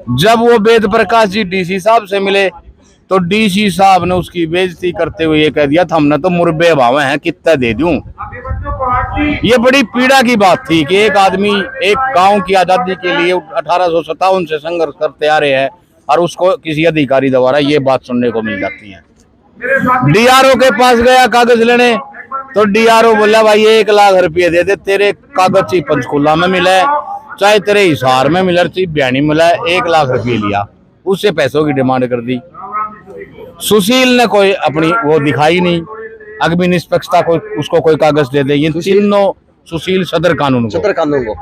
जब वो वेद प्रकाश जी डीसी साहब से मिले तो डीसी साहब ने उसकी बेइज्जती करते हुए ये कह दिया था हमने तो मुरब्बे भावे हैं कितना दे दूं। ये बड़ी पीड़ा की बात थी कि एक आदमी एक गांव की आजादी के लिए 1857 से संघर्ष करते आ रहे हैं और उसको किसी अधिकारी द्वारा ये बात सुनने को मिल जाती है। डीआरओ के पास गया कागज लेने तो डीआरओ बोला भाई 1 लाख रुपये दे दे, तेरे कागज ची पंचकुला में मिला है चाहे तेरे हिसार में मिला चाहे बयानी मिला है, 1 लाख रुपये लिया, उससे पैसों की डिमांड कर दी। सुशील ने कोई अपनी वो दिखाई नहीं, अग्नि निष्पक्षता को उसको कोई कागज दे दे। ये तीनों सुशील सदर कानून को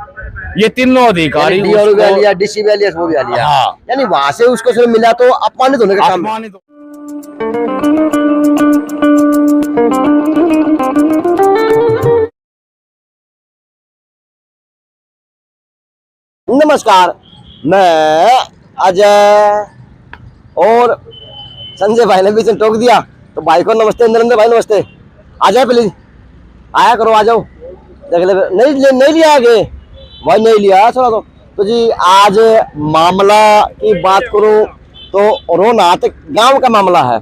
ये तीनों अधिकारी डीसी भी लिया, वो भी लिया। हाँ। यानी वहां से उसको सिर्फ मिला तो अपमानित होने का काम। नमस्कार, मैं अजय और संजय भाई ने बीच में टोक दिया तो भाई को नमस्ते। नरेंद्र भाई नमस्ते, आ जाए प्लीज, आया करो, आ जाओ। देख ले, नहीं लिया आगे भाई, नहीं लिया थोड़ा तो जी आज मामला की बात करूं तो रोहनाथ गांव का मामला है।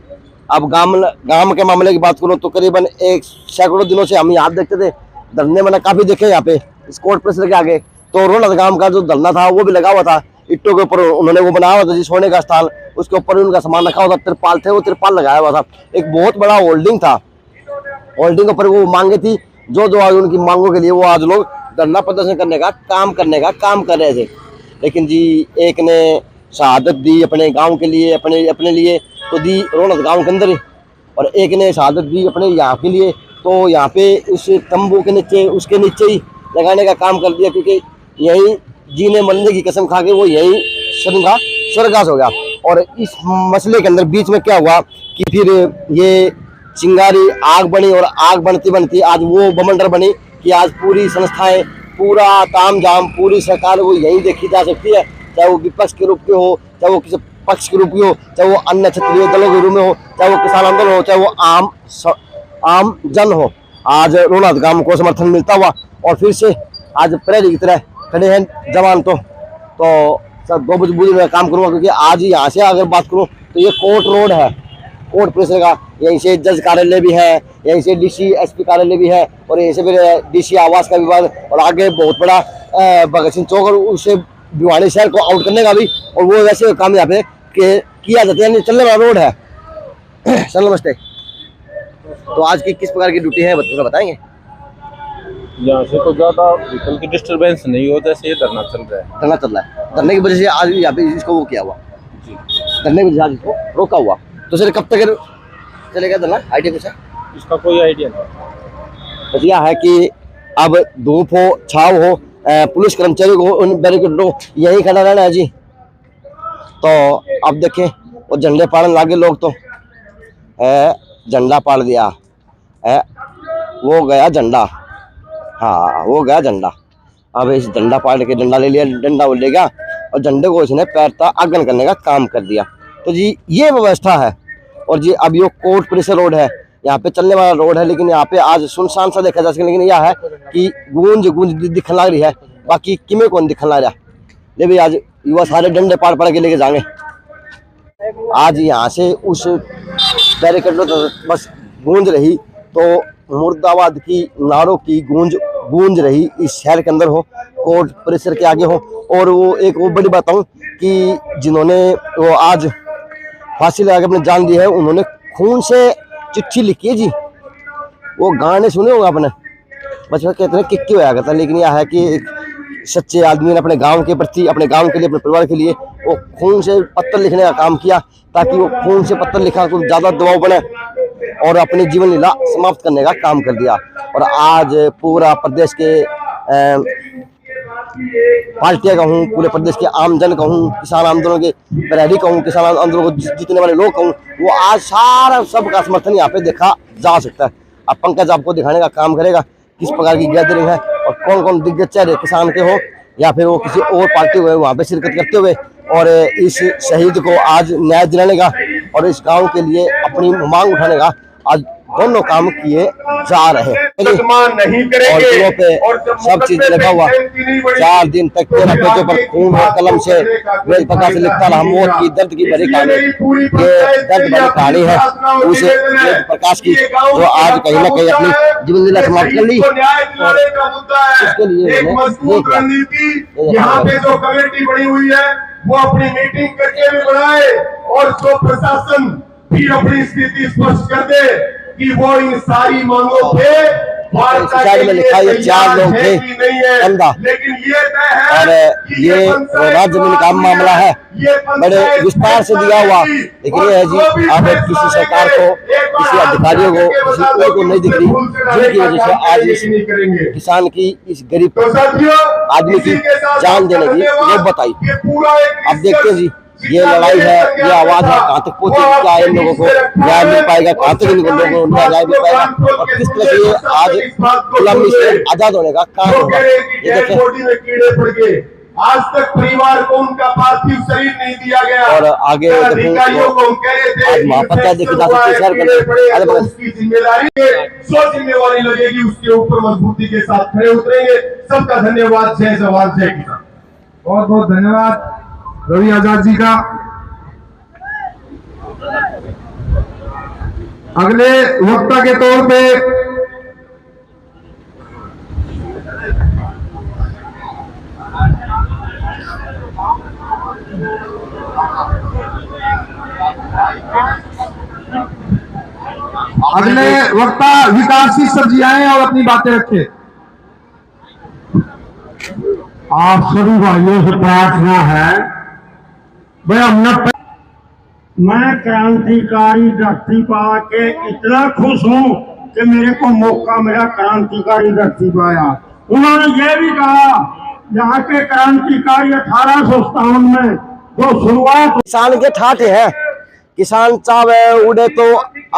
अब गांव के मामले की बात करूं तो करीबन 100 दिनों से हम यहाँ देखते थे धरने, मैंने काफी देखे यहाँ पे इस कोर्ट प्रेस के आगे। तो रोहनाथ गांव का जो धरना था वो भी लगा हुआ था, इट्टों के ऊपर उन्होंने वो बनाया हुआ था जी सोने का स्थान, उसके ऊपर उनका सामान रखा हुआ था, तिरपाल थे, वो तिरपाल लगाया हुआ था। एक बहुत बड़ा होल्डिंग था, होल्डिंग के ऊपर वो मांगे थी जो आज उनकी मांगों के लिए वो आज लोग धरना प्रदर्शन करने का काम कर रहे थे। लेकिन जी एक ने शहादत दी अपने गांव के लिए, अपने लिए तो दी रोहनाथ गांव के अंदर, और एक ने शहादत दी अपने यहाँ के लिए तो यहाँ पे उस तंबू के नीचे, उसके नीचे ही लगाने का काम कर दिया, क्योंकि यही जीने मरने की कसम खा के वो यही स्वर्गवास हो गया। और इस मसले के अंदर बीच में क्या हुआ कि फिर ये चिंगारी आग बनी, और आग बनती आज वो बमंडर बनी कि आज पूरी संस्थाएं, पूरा तामझाम, पूरी सरकार वो यही देखी जा सकती है, चाहे वो विपक्ष के रूप में हो, चाहे वो किसी पक्ष के रूप में हो, चाहे वो अन्य क्षेत्रीय दलों के रूप में हो, चाहे वो किसान आंदोलन हो, चाहे वो आम जन हो। आज रोहनाथ गांव को समर्थन मिलता हुआ और फिर से आज प्रहरी की तरह खड़े हैं जवान। तो सब दो बुझ काम करूँगा, क्योंकि आज यहाँ से अगर बात करूँ तो ये कोर्ट रोड है, कोर्ट प्रेसर का, यहीं से जज कार्यालय भी है, यहीं से डीसी एसपी कार्यालय भी है, और यहीं से फिर डीसी आवास का विभाग, और आगे बहुत बड़ा भगत सिंह चौक, और उससे भिवानी शहर को आउट करने का भी, और वो वैसे काम यहाँ पे किया जाता है, चलने वाला रोड है। सर नमस्ते, तो आज की किस प्रकार की ड्यूटी है बताएंगे? यहाँ से तो ज्यादा व्हीकल की डिस्टरबेंस नहीं हो, जैसे ये धरना चल रहा है। धरने की वजह से आज यहाँ पे इसको वो किया हुआ जी, धरने की वजह से आज इसको रोका हुआ। तो सर कब तक चलेगा धरना, आइडिया कुछ है? इसका कोई आइडिया नहीं। बस यह है कि अब धूप हो छाव हो, पुलिस कर्मचारी को उन बैरिकेड हो यही खड़ा रहना है जी। तो अब देखें वो झंडे पाड़ने लागे लोग, तो झंडा पाड़ दिया, वो गया झंडा, हाँ वो गया झंडा। अब इस झंडा पाड़ के डंडा ले लिया, डंडा वो ले गया और झंडे को इसने पैरता आगन करने का काम कर दिया। तो जी ये व्यवस्था है। और जी अब ये कोर्ट प्रेसर रोड है, यहाँ पे चलने वाला रोड है, लेकिन यहाँ पे आज सुनसान सा देखा जा सके, लेकिन यह है कि गूंज दिखने लग रही है, बाकी किमें कौन दिखने लग रहा। ले भाई आज युवा सारे डंडे पाड़ के लेके जाएंगे। आज यहाँ से उस बैरिकेड बस गूंज रही, तो मुर्दाबाद की नारों की गूंज रही इस शहर के अंदर हो, कोर्ट परिसर के आगे हो। और वो एक वो बड़ी बात हूँ कि जिन्होंने वो आज फांसी लगा के अपनी जान दी है, उन्होंने खून से चिट्ठी लिखी है जी। वो गाने सुने होंगे आपने, बचपन कहते हैं किक्की होया करता, लेकिन यह है कि एक सच्चे आदमी ने अपने गांव के प्रति, अपने गांव के लिए, अपने परिवार के लिए वो खून से पत्र लिखने का काम किया, ताकि वो खून से पत्र लिखा कुछ ज़्यादा दबाव बने और अपनी जीवन लीला समाप्त करने का काम कर दिया। और आज पूरा प्रदेश के पार्टियां कहूँ, पूरे प्रदेश के आम जन कहूँ, किसान आंदोलन के प्रहरी कहूँ, किसान आंदोलन को जीतने वाले लोग कहूँ, वो आज सारा सबका समर्थन यहाँ पे देखा जा सकता है। अब पंकज आपको दिखाने का काम करेगा किस प्रकार की गैदरिंग है और कौन कौन दिग्गज चेहरे किसान के हो या फिर वो किसी और पार्टी हुए वहाँ पे शिरकत करते हुए और इस शहीद को आज न्याय दिलाने का और इस गांव के लिए अपनी मांग उठाने का आज दोनों काम किए जा रहे हैं। और दिलों पे सब चीज लिखा हुआ, 4 दिन तक तेरा पेजों पर खून और कलम से वेद प्रकाश से लिखता रहा मौत की दर्द की भरी कहानी। ये दर्द भरी कहानी है उस वेद प्रकाश की, जो आज कहीं ना कहीं अपनी जीवन लीला समाप्त कर ली। इसके लिए यहाँ पे जो कमेटी बनी हुई है वो अपनी मीटिंग करके भी बढ़ाए, और जो प्रशासन भी अपनी स्थिति स्पष्ट कर दे कि वो इन सारी मांगों पे साइड में लिखा है 4 लोग थे कंधा, लेकिन ये तय है और ये राज्य जमीन का मामला है, बड़े विस्तार से दिया हुआ। लेकिन ये है जी, अब किसी सरकार को, किसी अधिकारियों को, किसी को नहीं दिख रही, जिनकी वजह से आज इस किसान की, इस गरीब आदमी की जान देने की वो बताई। अब देखते हैं जी, ये लड़ाई है, ये आवाज है, कहाँ तक पहुंचेगी, क्या इन लोगों को न्याय मिल पाएगा, कहाँ तक इन लोगों को न्याय मिल पाएगा, और किस तरह से ये आज गुलामी से आजाद होने का काम होगा। ये देखें, आज तक परिवार को उनका पार्थिव शरीर नहीं दिया गया, और आगे अधिकारियों को हम कह रहे थे आज महापंचायत देखी जा सकती है, शेयर कर उसकी जिम्मेदारी जो जिम्मेवारी लगेगी उसके ऊपर मजबूती के साथ खड़े उतरेंगे। सबका धन्यवाद। जय जवान जय किसान। बहुत बहुत धन्यवाद रवि आजाद जी का। अगले वक्ता के तौर पे विकासशील सर जी आए और अपनी बातें रखें। आप सभी भाइयों से प्रार्थना है, भाई हमने मैं क्रांतिकारी व्यक्ति पा के इतना खुश हूँ कि मेरे को मौका मिला क्रांतिकारी व्यक्ति पाया। उन्होंने ये भी कहा यहाँ के क्रांतिकारी 1857 में जो शुरुआत किसान के ठाठे है, किसान चावे उड़े तो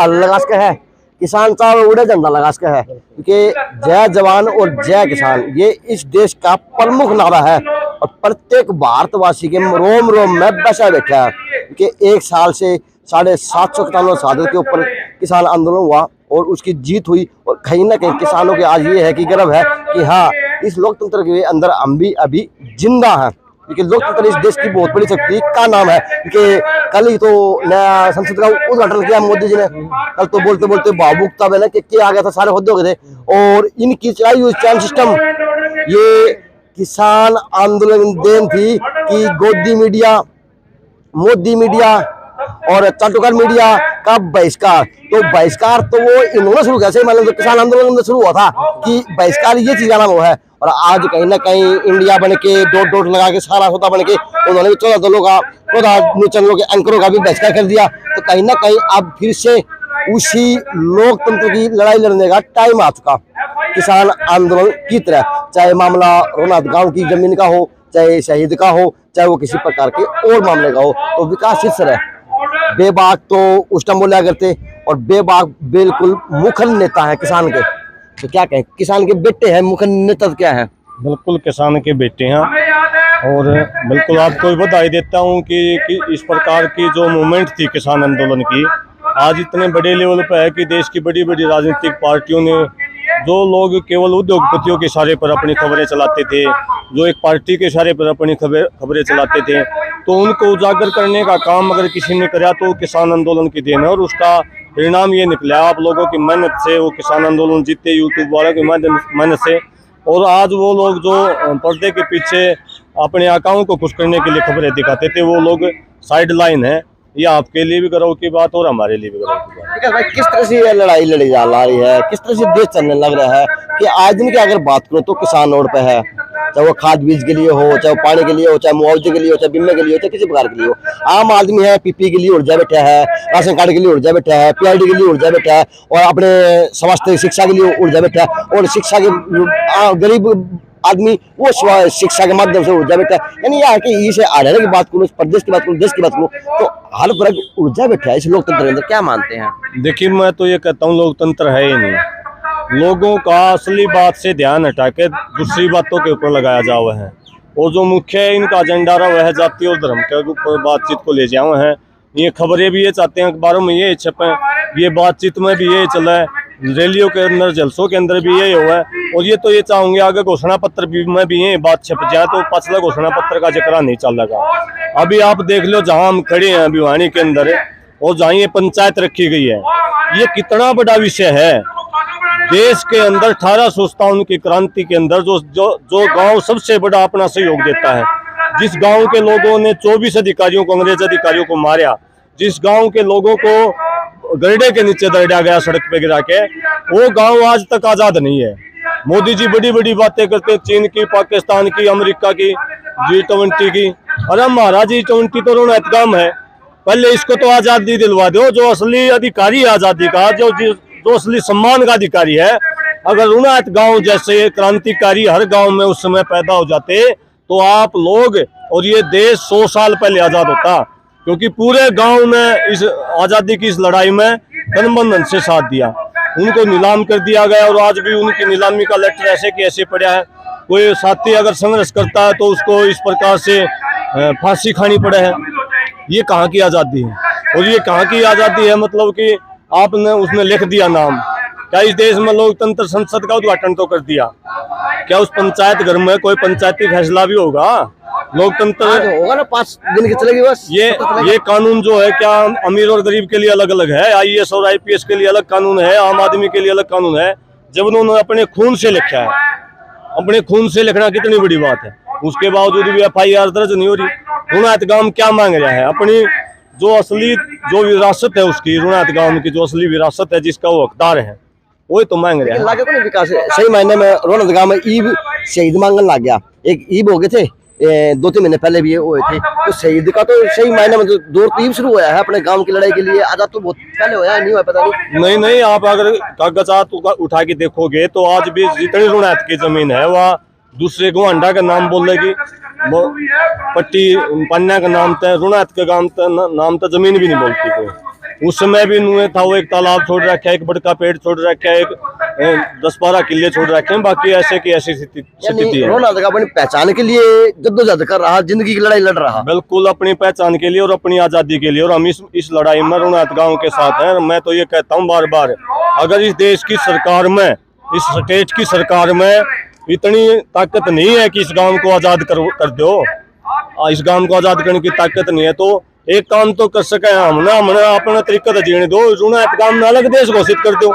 लगा के है, किसान चावे उड़े झंडा लगा के है, क्योंकि जय जवान और जय किसान ये इस देश का प्रमुख नारा है और प्रत्येक भारतवासी के रोम रोम में बसा बैठा है। क्योंकि 1 साल से 750 किसानों साधु के ऊपर किसान आंदोलन हुआ और उसकी जीत हुई, और कहीं ना कहीं किसानों के आज ये है कि गर्व है कि हाँ, इस लोकतंत्र के अंदर हम भी अभी जिंदा हैं, क्योंकि लोकतंत्र इस देश की बहुत बड़ी शक्ति का नाम है। क्योंकि कल ही तो नया संसद का उद्घाटन किया मोदी जी ने, कल तो बोलते बोलते भावुकता में क्या आ गया था, सारे होद्दे हो गए थे। और इनकी चलाई हुई चैन सिस्टम ये किसान आंदोलन देन थी कि गोदी मीडिया, मोदी मीडिया और चाटुकार मीडिया का बहिष्कार, तो बहिष्कार तो वो इन्होंने शुरू किया, मतलब तो किसान आंदोलन में शुरू हुआ था कि बहिष्कार ये चीज का नाम वो है। और आज कहीं ना कहीं इंडिया बन के डोट लगा के सारा होता बन के उन्होंने भी 14 दलों का, 14 न्यूज चैनलों के एंकरों का भी बहिष्कार कर दिया। तो कहीं ना कहीं अब फिर से उसी लोकतंत्र की लड़ाई लड़ने का टाइम आ चुका किसान आंदोलन की तरह, चाहे मामला रोनाथ गांव की जमीन का हो, चाहे शहीद का हो, चाहे वो किसी प्रकार के और मामले का हो। तो विकासशील सर है, बेबाक तो उस टाइम बोला करते, और बेबाक बिल्कुल मुखर नेता है किसान के। तो क्या कहें, किसान के बेटे हैं, मुखर नेता क्या है? बिल्कुल किसान के बेटे हैं, और बिल्कुल आपको बधाई देता हूं कि इस प्रकार की जो मूवमेंट थी किसान आंदोलन की, आज इतने बड़े लेवल पर है कि देश की बड़ी बड़ी राजनीतिक पार्टियों ने, जो लोग केवल उद्योगपतियों के इशारे पर अपनी खबरें चलाते थे, जो एक पार्टी के इशारे पर अपनी खबरें चलाते थे, तो उनको उजागर करने का काम अगर किसी ने कराया तो किसान आंदोलन की देन है। और उसका परिणाम ये निकला, आप लोगों की मेहनत से वो किसान आंदोलन जीते, यूट्यूब वालों की मेहनत से। और आज वो लोग जो पर्दे के पीछे अपने आकाओं को खुश करने के लिए खबरें दिखाते थे, वो लोग साइड लाइन है। ये आपके लिए भी गर्व की बात और हमारे लिए भी गर्व की बात। भाई किस तरह से ये लड़ाई लड़ी जा रही है, किस तरह से देश चलने लग रहा है कि आज दिन की अगर बात करो तो किसान रोड पे है, चाहे वो खाद बीज के लिए हो, चाहे वो पानी के लिए हो, चाहे मुआवजे के लिए हो, चाहे बीमे के लिए हो, चाहे किसी प्रकार के लिए हो। आम आदमी है, पीपी के लिए उड़ जा बैठा है, राशन कार्ड के लिए उड़ जा बैठा है, पीआईडी के लिए उड़ जा बैठा है, और अपने स्वास्थ्य शिक्षा के लिए उड़ जा बैठा है, और शिक्षा के गरीब आदमी वो शिक्षा के माध्यम से ऊर्जा बैठा है। यानी यह है कि इसे हरियाणा की बात करूँ, प्रदेश की बात करूँ, देश की बात करूँ, तो हर वर्ग ऊर्जा बैठा है इस लोकतंत्र के अंदर। क्या मानते हैं? देखिए, मैं तो ये कहता हूँ लोकतंत्र है ही नहीं। लोगों का असली बात से ध्यान हटा के दूसरी बातों के ऊपर लगाया जा हुआ है, और जो मुख्य है इनका एजेंडा रहा वह है जाति और धर्म के ऊपर बातचीत को ले जाए हैं। ये खबरें भी ये चाहते हैं अखबारों में ये छपें ये बातचीत में भी यही चला है, रैलियों के अंदर जलसों के अंदर भी यही हुआ है। और ये तो ये चाहूंगे आगे घोषणा पत्र में भी ये बात छप जाए तो पिछला घोषणा पत्र का जिक्र नहीं चल रहा। अभी आप देख लो जहां हम खड़े हैं भिवानी के अंदर और जहाँ ये पंचायत रखी गई है, ये कितना बड़ा विषय है। देश के अंदर 1857 की क्रांति के अंदर जो गांव सबसे बड़ा अपना सहयोग देता है, जिस गांव के लोगों ने 24 अधिकारियों को, अंग्रेज अधिकारियों को मारा, जिस गांव के लोगों को गड्ढे के नीचे दर्ड़ा गया सड़क पे गिरा के, वो गांव आज तक आजाद नहीं है। मोदी जी बड़ी बड़ी बातें करते हैं, चीन की, पाकिस्तान की, अमेरिका की, G20 की। अरे हमारा G20 तो रोना काम है, पहले इसको तो आजादी दिलवा दो। जो असली अधिकारी आजादी का, जो असली सम्मान का अधिकारी है, अगर रुनात गांव जैसे क्रांतिकारी हर गांव में उस समय पैदा हो जाते तो आप लोग और ये देश 100 साल पहले आजाद होता। क्योंकि पूरे गांव में इस आजादी की इस लड़ाई में गठबंधन से साथ दिया, उनको नीलाम कर दिया गया और आज भी उनकी नीलामी का लेटर ऐसे कि ऐसे पड़ा है। कोई साथी अगर संघर्ष करता है तो उसको इस प्रकार से फांसी खानी पड़े है। ये कहाँ की आजादी है? और ये कहाँ की आजादी है? मतलब कि आपने उसमें लिख दिया नाम। क्या इस देश में लोकतंत्र संसद का उद्घाटन तो कर दिया? क्या उस पंचायत घर में कोई पंचायती फैसला भी होगा? लोकतंत्र होगा ना, 5 दिन की चलेगी बस। ये कानून जो है क्या अमीर और गरीब के लिए अलग अलग है? IAS और IPS के लिए अलग कानून है, आम आदमी के लिए अलग कानून है। जब उन्होंने अपने खून से लिखा है, अपने खून से लिखना कितनी बड़ी बात है, उसके बावजूद भी FIR दर्ज नहीं हो रही। रुनात गांव क्या मांग रहा है? अपनी जो असली जो विरासत है उसकी, रुनात गांव की जो असली विरासत है, जिसका वो हकदार है, वही तो मांग रहे हैं। लागे को नहीं विकास सही मायने में रोहतक गांव में ईब शहीद मांगने लग गया। एक ईब हो गए थे 2-3 महीने पहले भी ये हुए थे, तो शहीद का तो सही मायने में दौर तो ईब शुरू हुआ है अपने गांव की लड़ाई के लिए। आजाद तो बहुत पहले हुआ है, नहीं हुआ पता नहीं। आप अगर कागजात उठा के देखोगे तो आज भी जितनी रुनात की जमीन है वह दूसरे गुआंडा का नाम बोलेगी, पट्टी पन्ना का नाम था, रुनात का नाम था, जमीन भी नहीं बोलती कोई। उस समय भी उन्होंने था वो एक तालाब छोड़ रखा है, एक बड़का पेड़ छोड़ रखा है, एक 10-12 किले छोड़ रखे हैं, बाकी ऐसे की ऐसी स्थिति है। रोहतक अपनी पहचान के लिए जद्दोजहद कर रहा, जिंदगी की लड़ाई लड़ रहा, बिल्कुल अपनी पहचान के लिए और अपनी आजादी के लिए। और हम इस लड़ाई में रुनात गांव के साथ हैं। मैं तो ये कहता हूँ बार बार, अगर इस देश की सरकार में, इस स्टेट की सरकार में इतनी ताकत नहीं है कि इस गांव को आजाद कर दो, इस गांव को आजाद करने की ताकत नहीं है, तो एक काम तो कर सके, हमने अपना तरीका तो जीने दो। रुनात गांव में अलग देश घोषित कर दो,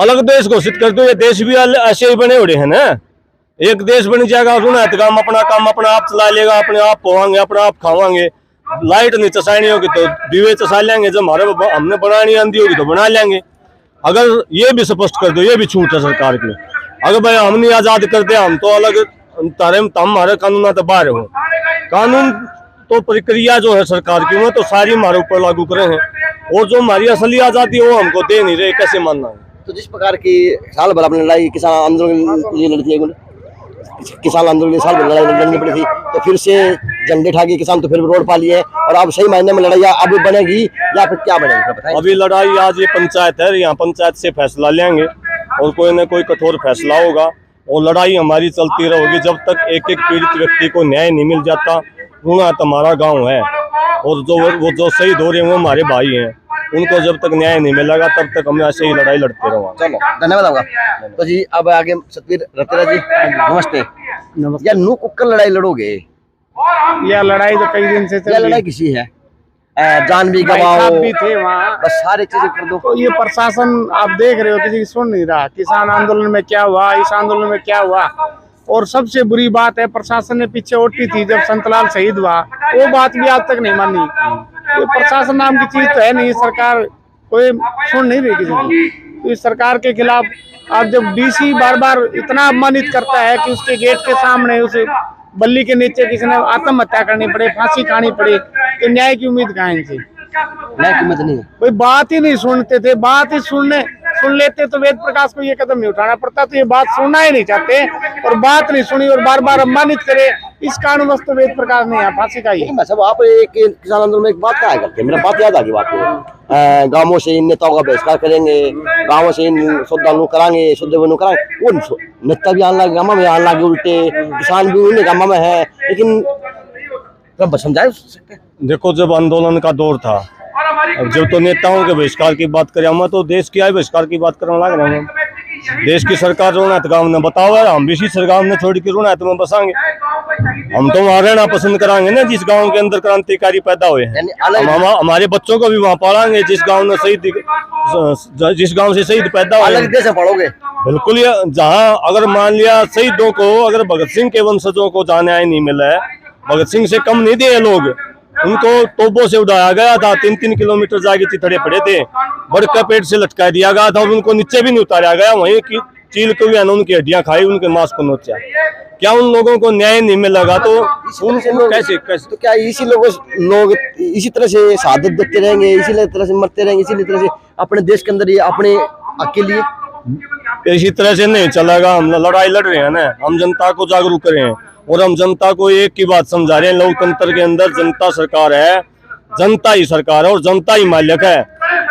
अलग देश घोषित कर दो। ये देश भी ऐसे ही बने हुए हैं ना, एक देश बन जाएगा, रुनात गांव अपना काम अपना आप चला लेगा, अपने आप पवाएंगे, अपना आप खावाएंगे। लाइट नहीं चसानी होगी तो दीवे चसा लेंगे, जब हमने बनानी आंधी होगी तो बना लेंगे। अगर ये भी स्पष्ट कर दो, ये भी छूट है सरकार की। अगर भाई हम नहीं आजाद करते, हम तो अलग हमारे कानून तो बाहर हो, कानून तो प्रक्रिया जो है सरकार की वो तो सारी हमारे ऊपर लागू करे हैं, और जो हमारी असली आजादी है वो हमको दे नहीं रहे, कैसे मानना है? तो जिस प्रकार की साल भर अपनी लड़ाई किसान आंदोलन के लिए लड़ती है, किसान आंदोलन साल भर लड़ाई लड़नी पड़ी थी, तो फिर से झंडे ठाके किसान तो फिर रोड पा लिए, और अब सही मायने में लड़ाई अब बनेगी या फिर क्या बनेगी बताइए? अभी लड़ाई आज ये पंचायत है, यहाँ पंचायत से फैसला लेंगे और कोई न कोई कठोर फैसला होगा, और लड़ाई हमारी चलती रहेगी जब तक एक पीड़ित व्यक्ति को न्याय नहीं मिल जाता। रुनात हमारा गांव है, और जो शहीद हो रहे हैं वो हमारे भाई हैं, उनको जब तक न्याय नहीं मिलेगा तब तक हम ऐसे ही लड़ाई लड़ते रहेंगे। चलो धन्यवाद आपका। तो जी अब आगे सतवीर रतेरा जी, नमस्ते। यार नू कुकर लड़ाई लड़ोगे? यह लड़ाई तो कई दिन से चल यह रही है। लड़ाई किसी है, जान भी भाई गवाओ, साहब भी थे वहाँ, बस सारी चीजें कर दो। तो ये प्रशासन आप देख रहे हो किसी की सुन नहीं रहा। किसान आंदोलन में क्या हुआ, इस आंदोलन में क्या हुआ, और सबसे बुरी बात है प्रशासन ने पीछे ओटी थी जब संतलाल शहीद हुआ, वो बात भी आज तक नहीं मानी। ये प्रशासन नाम की चीज तो है नहीं, सरकार कोई सुन नहीं रही किसी की। तो इस सरकार के खिलाफ अब जब DC बार बार इतना अपमानित करता है कि उसके गेट के सामने उस बल्ली के नीचे किसी ने आत्महत्या करनी पड़े, फांसी खानी पड़े, तो न्याय की उम्मीद कहाँ इनसे? न्याय की उम्मीद नहीं है। कोई बात ही नहीं सुनते थे, बात ही सुन लेते तो वेद प्रकाश को ये कदम नहीं उठाना पड़ता। तो ये बात सुनना ही नहीं चाहते और बात नहीं सुनी और बार बार अपमानित करे, इस कारणवश तो वेद प्रकाश नहीं यहाँ फांसी खाई है। सब आप एक किसान आंदोलन में एक बात क्या करते हैं, मेरा बात याद आ गई आपको, गांवों से इन नेताओं का बहिष्कार करेंगे, गांवों से इन शुद्धालु कराएंगे, शुद्ध बनु कराएंगे, वो नेता भी आने लगे गामा में, आने लगे उल्टे, किसान भी उन्हें गामा में है, लेकिन समझाए सकते। देखो जब आंदोलन का दौर था अब जब तो नेताओं के बहिष्कार की बात करें, हम तो देश की आए बहिष्कार की बात करने लग रहे हैं। देश की सरकार रोना है तो गाँव ने बताओ यार, हम भी इसी सरकार ने छोड़ के रोना है तो हम बसाएंगे। हम तो वहाँ रहना पसंद कराएंगे ना जिस गांव के अंदर क्रांतिकारी पैदा हुए हैं। हम हमारे बच्चों को भी वहाँ पढ़ाएंगे जिस गांव में जिस गांव से शहीद पैदा हुए। अलग देश में पढ़ोगे? बिल्कुल, ये जहाँ अगर मान लिया शहीदों को, अगर भगत सिंह के वंशजों को जाने न्याय नहीं मिला है, भगत सिंह से कम नहीं दिए लोग, उनको तोपों से उड़ाया गया था, 3-3 किलोमीटर जाके चिथड़े पड़े थे, बड़का पेट से लटका दिया गया था और उनको नीचे भी नहीं उतारा गया, वहीं की चील को भी उनकी हड्डियां खाई, उनके मांस को नोचा। क्या उन लोगों को न्याय नहीं मिलेगा तो कैसे तो क्या इसी लोग इसी तरह से शहादत देते रहेंगे, इसी तरह से मरते रहेंगे, इसी तरह से अपने देश के अंदर ये अपने हक के लिए? इसी तरह से नहीं चलेगा। हम लड़ाई लड़ रहे हैं ना, हम जनता को जागरूक कर रहे हैं और हम जनता को एक ही बात समझा रहे हैं, लोकतंत्र के अंदर जनता सरकार है, जनता ही सरकार है और जनता ही मालिक है।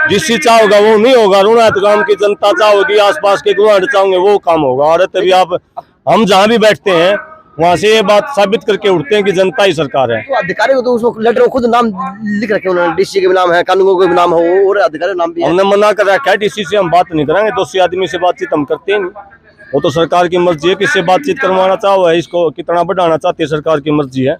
जिससे चाहोगा वो नहीं होगा। रोना तो गांव की जनता चाहोगी, आसपास के गुआढ़ चाहोगे वो काम होगा। और तभी आप हम जहाँ भी बैठते हैं वहाँ से ये बात साबित करके उठते हैं कि जनता ही सरकार है। तो अधिकारी को तो उसको लेटर खुद नाम लिख रखे उन्होंने, डीसी के भी नाम है, कानूनों के भी नाम हो और अधिकारी नाम भी है। हमने मना कर रखा है, डीसी से हम बात नहीं करेंगे, दूसरे आदमी से बातचीत हम करते नहीं। वो तो सरकार की मर्जी है, किससे बातचीत करवाना चाहो है, इसको कितना बढ़ाना चाहती है सरकार की मर्जी है।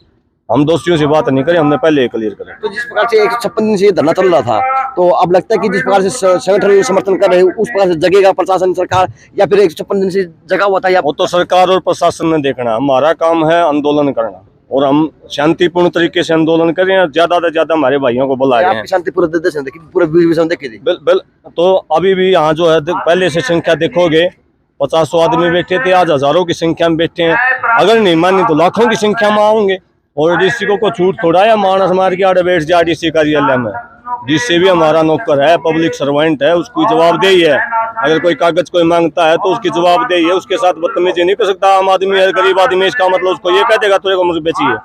हम दोस्तियों से बात नहीं करें, हमने पहले क्लियर करें। तो जिस प्रकार से 156 दिन से ये धरना चल रहा था, तो अब लगता है कि जिस प्रकार से संगठन समर्थन कर रहे हैं उस प्रकार से जगेगा प्रशासन सरकार, या फिर 156 दिन से जगा हुआ था? या वो तो सरकार और प्रशासन ने देखना, हमारा काम है आंदोलन करना और हम शांतिपूर्ण तरीके से आंदोलन करें। ज्यादा से ज्यादा हमारे भाइयों को बुला रहे हैं। शांतिपूर्ण पूरे देखी थी। तो अभी भी यहाँ जो है पहले से संख्या देखोगे 50 आदमी बैठे थे, आज हजारों की संख्या में बैठे हैं। अगर नहीं मानी तो लाखों की संख्या में आओगे। और डीसी को छूट थोड़ा है, मानस मार के आड़े बैठ जाए डीसी कार्यालय में। डीसी भी हमारा नौकर है, पब्लिक सर्वेंट है, उसकी जवाबदेही है। अगर कोई कागज कोई मांगता है तो उसकी जवाबदेही है, उसके साथ बदतमीजी नहीं कर सकता। आम आदमी है, गरीब आदमी, इसका मतलब उसको ये कह देगा तेरे को मुझे बेचिए।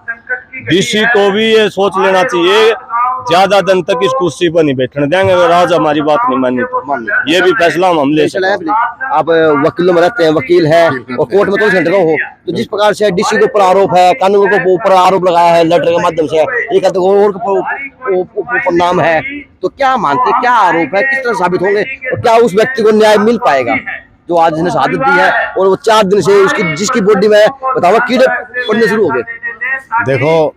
डीसी को भी ये सोच लेना चाहिए, ज्यादा दिन तक इस कुर्सी पर नहीं बैठने देंगे। अगर आज हमारी बात नहीं मानी तो ये भी फैसला हम ले सकते। आप वकीलों में रहते हैं, वकील है और कोर्ट में 24 घंटे हो, तो जिस प्रकार से डीसी के ऊपर आरोप है, कानूनों के ऊपर आरोप लगाया है लेटर के माध्यम से, एक और नाम है, तो क्या मानते, क्या आरोप है, किस तरह साबित होंगे और क्या उस व्यक्ति को न्याय मिल पाएगा जो आज इसने शहादत दी है और वो 4 दिन से उसकी जिसकी बॉडी में बताओ कीड़े पड़ने शुरू हो गए? देखो,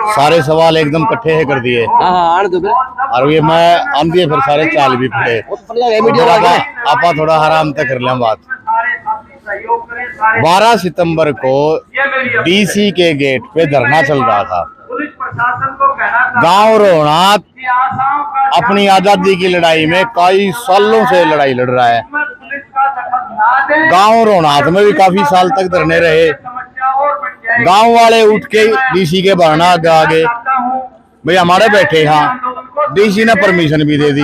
सारे सवाल एकदम इकट्ठे है कर दिए। और ये मैं आम दिए फिर सारे चाल भी पड़े। आपा थोड़ा आराम तक कर लें बात। 12 सितंबर को डीसी के गेट पे धरना चल रहा था। गांव रोहनाथ अपनी आजादी की लड़ाई में कई सालों से लड़ाई लड़ रहा है। गांव रोहनाथ में भी काफी साल तक धरने रहे। गांव वाले उठ के डीसी के बहाना आगे भाई हमारे बैठे यहाँ, डीसी ने परमिशन भी दे दी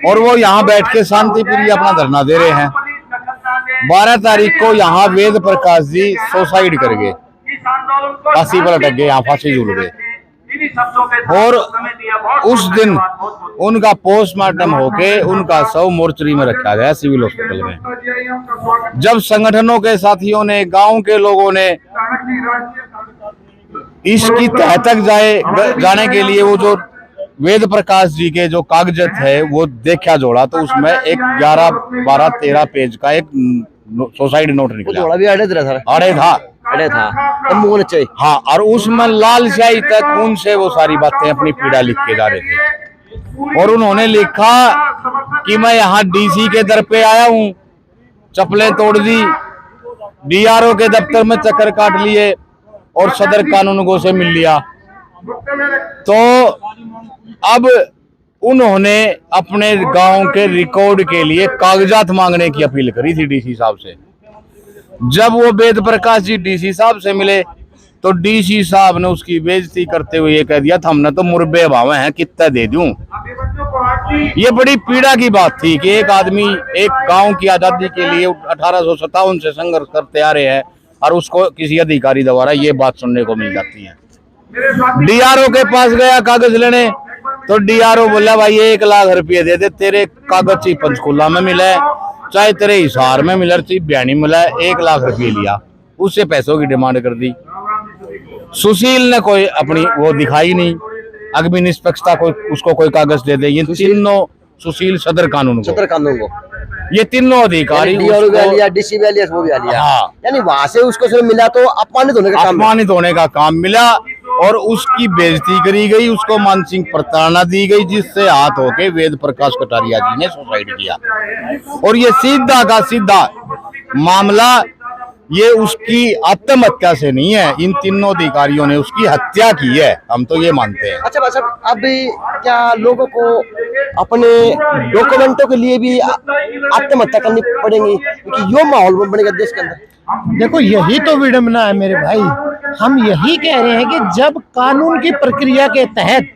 और वो यहाँ बैठ के शांतिपूर्वक अपना धरना दे रहे हैं। 12 तारीख को यहाँ वेद प्रकाश जी सुसाइड कर गए, फांसी पर लटक गए, यहाँ फांसी झूल गए। और उस दिन उनका पोस्टमार्टम होके उनका शव मोर्चरी में रखा गया सिविल हॉस्पिटल में। जब संगठनों के साथियों ने, गांव के लोगों ने इसकी तह तक जाने के लिए वो जो वेद प्रकाश जी के जो कागजात है वो देखा जोड़ा, तो उसमें एक 11, 12, 13 पेज का एक सुसाइड नोट निकला। अड़े था हाँ, और उसमें लाल स्याही तक खून से वो सारी बातें अपनी पीड़ा लिख के जा रहे थे। और उन्होंने लिखा कि मैं यहाँ डीसी के दर पे आया हूँ, चप्पलें तोड़ दी, डीआरओ के दफ्तर में चक्कर काट लिए और सदर कानूनगो से मिल लिया। तो अब उन्होंने अपने गांव के रिकॉर्ड के लिए कागजात मांगने की अपील करी थी डीसी साहब से। जब वो वेद प्रकाश जी डीसी साहब से मिले तो डीसी साहब ने उसकी बेइज्जती करते हुए ये कह दिया था हमने तो मुरब्बे भावे हैं, कितना दे दूं। ये बड़ी पीड़ा की बात थी कि एक आदमी एक गांव की आजादी के लिए 1857 से संघर्ष करते आ रहे हैं और उसको किसी अधिकारी द्वारा ये बात सुनने को मिल जाती है। डीआरओ के पास गया कागज लेने तो डीआरओ बोला भाई 1 लाख रुपये दे दे, तेरे कागज ही पंचकुला में मिला है, चाहे तेरे हिसार में मिला, चाहे बयानी मिला है। 1 लाख रुपये लिया, उससे पैसों की डिमांड कर दी। सुशील ने कोई अपनी वो दिखाई नहीं, अग्नि निष्पक्षता को उसको कोई कागज दे दे। ये तीनों सुशील सदर कानून को, सदर कानून को ये तीनों अधिकारी डीआर भी आ लिया, डीसी भी आ लिया, वो भी आ लिया। हाँ। यानी वहां से उसको सिर्फ मिला तो अपमानित होने का काम, अपमानित होने का काम मिला और उसकी बेइज्जती करी गई, उसको मानसिक प्रताड़ना दी गई, जिससे हाथ होके वेद प्रकाश कटारिया जी ने सुसाइड किया। और ये सीधा का सीधा मामला ये उसकी आत्महत्या से नहीं है, इन तीनों अधिकारियों ने उसकी हत्या की है, हम तो ये मानते हैं। अच्छा भाई साहब, अभी क्या लोगों को अपने डॉक्यूमेंटों के लिए भी आत्महत्या करनी पड़ेगी, क्योंकि यो माहौल बनेगा देश के अंदर? देखो यही तो विडंबना है मेरे भाई। हम यही कह रहे हैं कि जब कानून की प्रक्रिया के तहत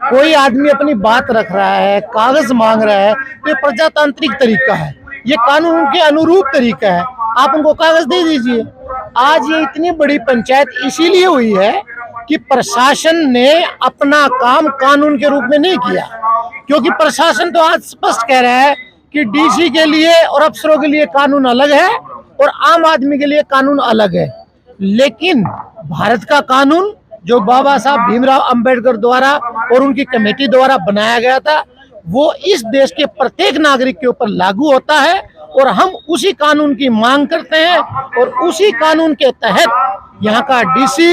कोई आदमी अपनी बात रख रहा है, कागज मांग रहा है, तो ये प्रजातांत्रिक तरीका है, ये कानून के अनुरूप तरीका है, आप उनको कागज दे दीजिए। आज ये इतनी बड़ी पंचायत इसीलिए हुई है कि प्रशासन ने अपना काम कानून के रूप में नहीं किया, क्योंकि प्रशासन तो आज स्पष्ट कह रहा है कि डीसी के लिए और अफसरों के लिए कानून अलग है और आम आदमी के लिए कानून अलग है। लेकिन भारत का कानून जो बाबा साहब भीमराव अंबेडकर द्वारा और उनकी कमेटी द्वारा बनाया गया था, वो इस देश के प्रत्येक नागरिक के ऊपर लागू होता है और हम उसी कानून की मांग करते हैं। और उसी कानून के तहत यहाँ का डीसी,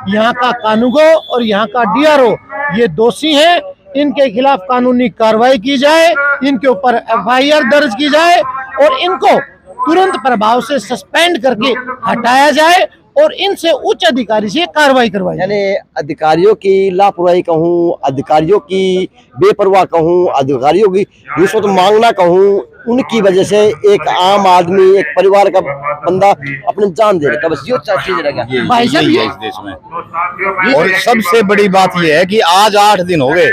यहाँ का कानूगो और यहाँ का डीआरओ ये दोषी हैं, इनके खिलाफ कानूनी कार्रवाई की जाए, इनके ऊपर एफआईआर दर्ज की जाए और इनको तुरंत प्रभाव से सस्पेंड करके हटाया जाए और इनसे उच्च अधिकारी से कार्रवाई करवाई। यानी अधिकारियों की लापरवाही कहूँ, अधिकारियों की बेपरवाह कहूँ, अधिकारियों की रिश्वत मांगना कहूँ, उनकी वजह से एक आम आदमी, एक परिवार का बंदा अपनी जान दे रहा है। बस ये चीज रह गया भाई साहब ये इस देश में। और सबसे बड़ी बात ये है कि आज 8 दिन हो गए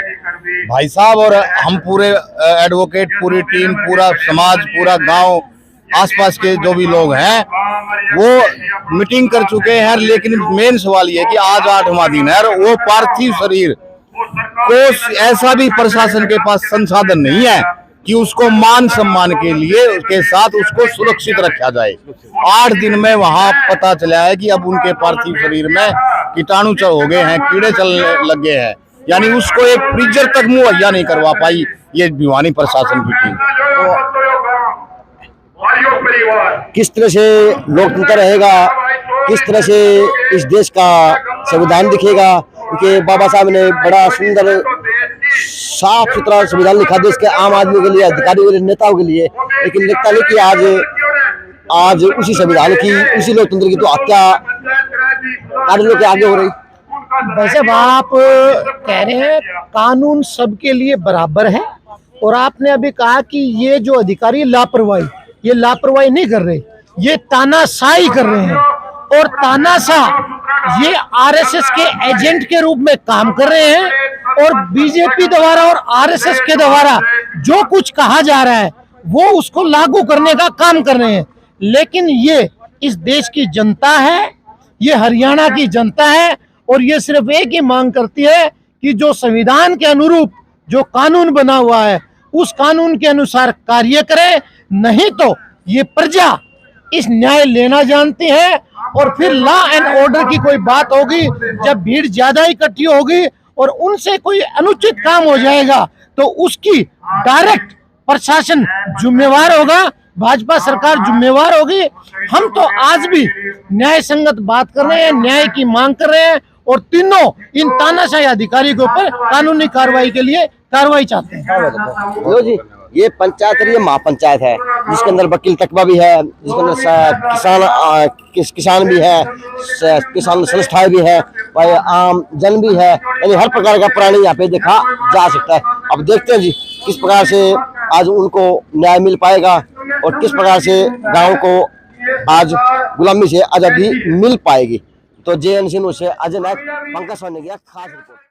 भाई साहब, और हम पूरे एडवोकेट, पूरी टीम, पूरा समाज, पूरा गांव, आसपास के जो भी लोग हैं वो मीटिंग कर चुके हैं। लेकिन मेन सवाल ये है कि आज 8वां दिन है और वो पार्थिव शरीर को ऐसा भी प्रशासन के पास संसाधन नहीं है कि उसको मान सम्मान के लिए उसके साथ उसको सुरक्षित रखा जाए। 8 दिन में वहां पता चला है कि अब उनके पार्थिव शरीर में कीटाणु हो गए हैं, कीड़े चलने लगे हैं, यानी उसको एक फ्रीजर तक मुहैया नहीं करवा पाई ये भिवानी प्रशासन की टीम। किस तरह से लोकतंत्र रहेगा, किस तरह से इस देश का संविधान दिखेगा, क्योंकि बाबा साहब ने बड़ा सुंदर साफ सुथरा संविधान लिखा देश के आम आदमी के लिए, अधिकारियों के लिए, नेताओं के लिए। लेकिन लगता नहीं कि आज उसी संविधान की, उसी लोकतंत्र की तो हत्या कार्यों के आगे हो रही। वैसे आप कह रहे हैं कानून सबके लिए बराबर है, और आपने अभी कहा कि ये जो अधिकारी लापरवाही, ये लापरवाही नहीं कर रहे, ये तानाशाही कर रहे हैं। और तानाशाह ये आरएसएस के एजेंट के रूप में काम कर रहे हैं और बीजेपी द्वारा और आरएसएस के द्वारा जो कुछ कहा जा रहा है वो उसको लागू करने का काम कर रहे हैं। लेकिन ये इस देश की जनता है, ये हरियाणा की जनता है, और ये सिर्फ एक ही मांग करती है कि जो संविधान के अनुरूप जो कानून बना हुआ है उस कानून के अनुसार कार्य करे, नहीं तो ये प्रजा इस न्याय लेना जानती है। और फिर लॉ एंड ऑर्डर की कोई बात होगी, जब भीड़ ज्यादा इकट्ठी होगी और उनसे कोई अनुचित काम हो जाएगा तो उसकी डायरेक्ट प्रशासन जिम्मेवार होगा, भाजपा सरकार जिम्मेवार होगी। हम तो आज भी न्याय संगत बात कर रहे हैं, न्याय की मांग कर रहे हैं और तीनों इन तानाशाही अधिकारी के ऊपर कानूनी कार्रवाई के लिए कार्रवाई चाहते हैं। लो जी, ये पंचायत है, ये महापंचायत है, जिसके अंदर वकील तकबा भी है, जिसके अंदर किसान भी है, किसान संस्थाएं भी है, भाई आम जन भी है, यानी हर प्रकार का प्राणी यहाँ पे देखा जा सकता है। अब देखते हैं जी किस प्रकार से आज उनको न्याय मिल पाएगा और किस प्रकार से गांव को आज गुलामी से आजादी मिल पाएगी। तो JNC न्यूज़ से अजय नायक, पंकज सोनी की खास रिपोर्ट।